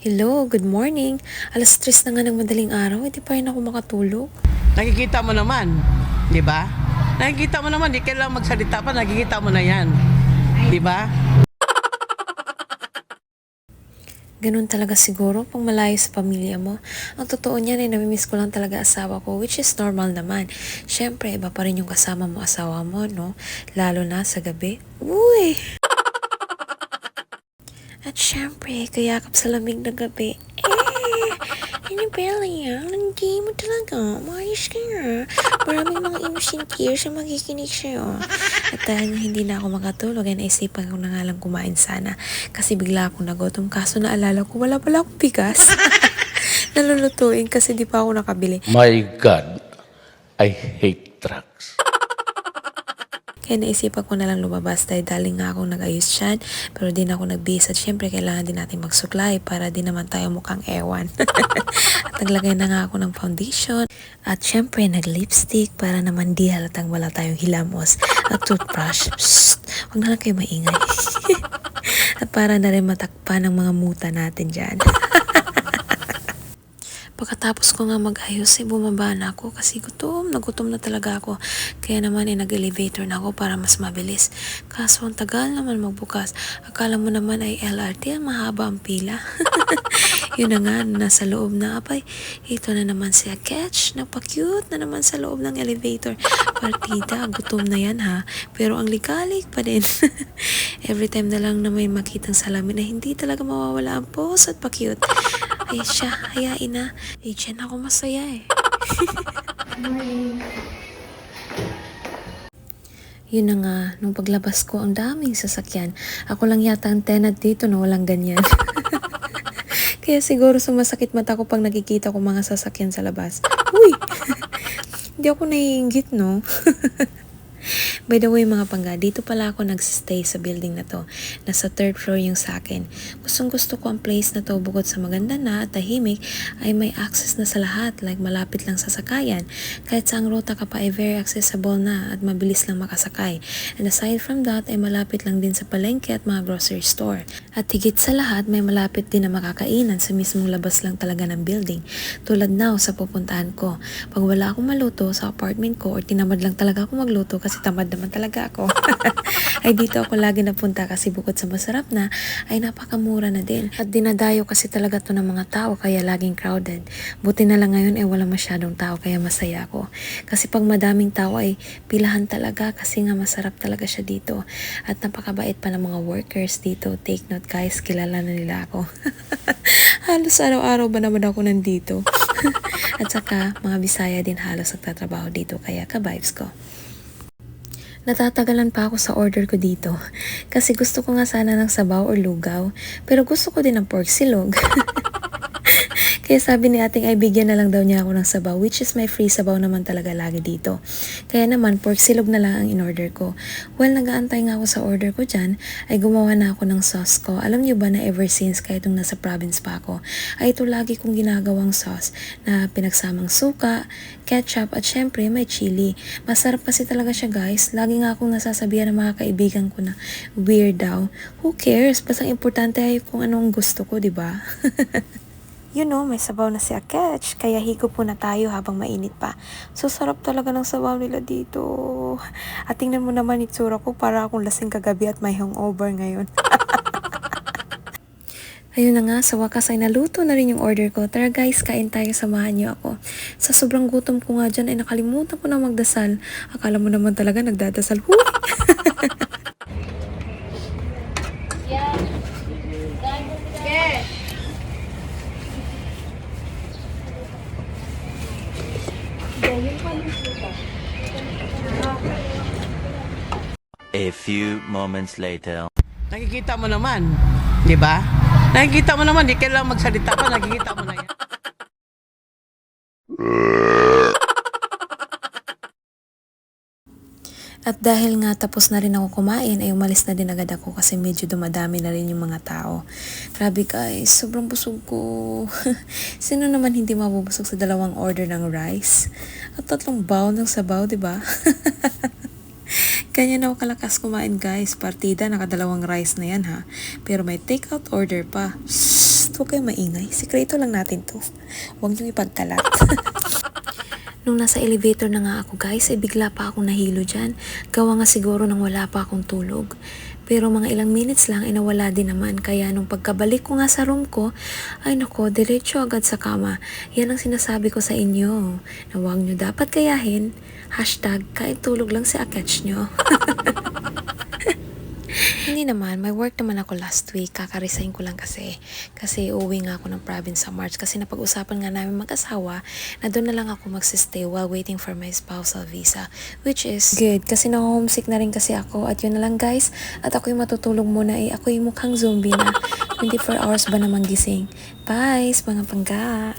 Hello, good morning. Alas 3 na nga ng madaling araw, hindi pa rin ako makatulog. Nakikita mo naman, di ba? Nakikita mo naman, di kailangan magsalita pa, nakikita mo na yan. Di ba? Ganun talaga siguro pag malayo sa pamilya mo. Ang totoo niyan ay namimiss ko lang talaga asawa ko, which is normal naman. Siyempre, iba pa rin yung kasama mo asawa mo, no? Lalo na sa gabi. Uy! At syempre, kayakap sa lamig ng gabi. Annabella, hindi mo talaga. Maayos ka nga. Maraming mga innocent tears ang magikinig sa'yo. At dahil hindi na ako makatulog, ay naisipan ko na nga lang kumain sana. Kasi bigla akong nagutom. Kaso naalala ko, wala pala akong bigas. Nalulutuin kasi di pa ako nakabili. My God, I hate drugs. Kaya naisipan ko na lang lumabas dahil daling nga akong nag-ayos dyan. Pero di na ako nagbihis at syempre kailangan din natin magsuklay para di naman tayo mukhang ewan. At naglagay na nga ako ng foundation. At syempre nag-lipstick para naman di halatang wala tayong hilamos. At toothbrush. Psst, huwag na lang kayo maingay. At para na rin matakpan ng mga muta natin dyan. Pagkatapos ko nga mag-ayos, bumaba na ako kasi nagutom na talaga ako. Kaya naman nag-elevator na ako para mas mabilis. Kaso ang tagal naman magbukas. Akala mo naman ay LRT, mahaba ang pila. Yun na nga, nasa loob na. Abay, ito na naman si Catch. Napaka-cute na naman sa loob ng elevator. Partida, gutom na yan ha. Pero ang likalik pa din. Every time na lang na may makitang salamin na hindi talaga mawawala ang pose at pa-cute. Ay siya, hayain na. Eh, dyan ako masaya eh. Yun na nga, nung paglabas ko, ang daming sasakyan. Ako lang yata ang tenant dito na walang ganyan. Kaya siguro sumasakit mata ko pag nakikita ko mga sasakyan sa labas. Uy! Hindi ako naiinggit, no? By the way mga pangga, dito pala ako nagsistay sa building na to. Nasa 3rd floor yung sa akin. Gustong gusto ko ang place na to bukod sa maganda na at tahimik ay may access na sa lahat, like malapit lang sa sakayan. Kahit saang ruta ka pa ay very accessible na at mabilis lang makasakay. And aside from that ay malapit lang din sa palengke at mga grocery store. At higit sa lahat may malapit din na makakainan sa mismong labas lang talaga ng building. Tulad now sa pupuntahan ko. Pag wala akong maluto sa apartment ko or tinamad lang talaga ako magluto kasi tamad naman talaga ako. Ay dito ako lagi napunta kasi bukod sa masarap na, ay napakamura na din. At dinadayo kasi talaga to ng mga tao kaya laging crowded. Buti na lang ngayon wala masyadong tao kaya masaya ako. Kasi pag madaming tao ay pilahan talaga kasi nga masarap talaga siya dito. At napakabait pa ng mga workers dito. Take note guys, kilala na nila ako. Halos araw-araw ba naman ako nandito? At saka mga Bisaya din halos nagtatrabaho dito kaya ka-vibes ko. Natatagalan pa ako sa order ko dito. Kasi gusto ko nga sana ng sabaw or lugaw. Pero gusto ko din ng pork silog. Kaya sabi ni ating ay bigyan na lang daw niya ako ng sabaw, which is may free sabaw naman talaga lagi dito. Kaya naman pork silog na lang ang in-order ko. While nag-aantay nga ako sa order ko dyan, ay gumawa na ako ng sauce ko. Alam niyo ba na ever since kahit nung nasa province pa ako, ay ito lagi kong ginagawang sauce na pinagsamang suka, ketchup at syempre may chili. Masarap kasi talaga siya guys. Lagi nga akong nasasabihan ng mga kaibigan ko na weird daw. Who cares? Basta importante ay kung anong gusto ko, di ba? You know, may sabaw na si Aketch, kaya higop po na tayo habang mainit pa. So, sarap talaga ng sabaw nila dito. At tingnan mo naman itsura ko para akong lasing kagabi at may hangover ngayon. Ayun na nga, sa wakas ay naluto na rin yung order ko. Tara guys, kain tayo, samahan niyo ako. Sa sobrang gutom ko nga dyan ay nakalimutan ko na magdasal. Akala mo naman talaga nagdadasal. Huy! A few moments later. Nakikita mo naman, di ba? Nakikita mo naman, di kailangan magsalita pa, nakikita mo na yan. At dahil nga tapos na rin ako kumain, ay umalis na din agad ako kasi medyo dumadami na rin yung mga tao. Grabe guys, sobrang busog ko. Sino naman hindi mabubusog sa 2 order ng rice? At 3 bowl ng sabaw, di ba? Ganyan ako kalakas kumain guys. Partida, naka 2 rice na yan ha. Pero may take out order pa. Shhh! huwag kayong maingay. Sikreto lang natin to. Huwag niyong ipagkalat. Nung nasa elevator na nga ako guys, bigla pa akong nahilo dyan. Gawa nga siguro nang wala pa akong tulog. Pero mga ilang minutes lang, nawala din naman. Kaya nung pagkabalik ko nga sa room ko, ay nako, diretso agad sa kama. Yan ang sinasabi ko sa inyo. Na huwag nyo dapat kayahin. Hashtag, kahit tulog lang si Aketch nyo. Hindi naman, may work naman ako last week. Kaka-resign ko lang kasi. Kasi uuwi nga ako ng province sa March. Kasi napag-usapan nga namin mag-asawa na doon na lang ako magsistay while waiting for my spousal visa. Which is good. Kasi na-homesick na rin kasi ako. At yun na lang guys. At ako'y matutulog muna ako'y mukhang zombie na. 24 hours ba naman gising. Bye, mga pangga.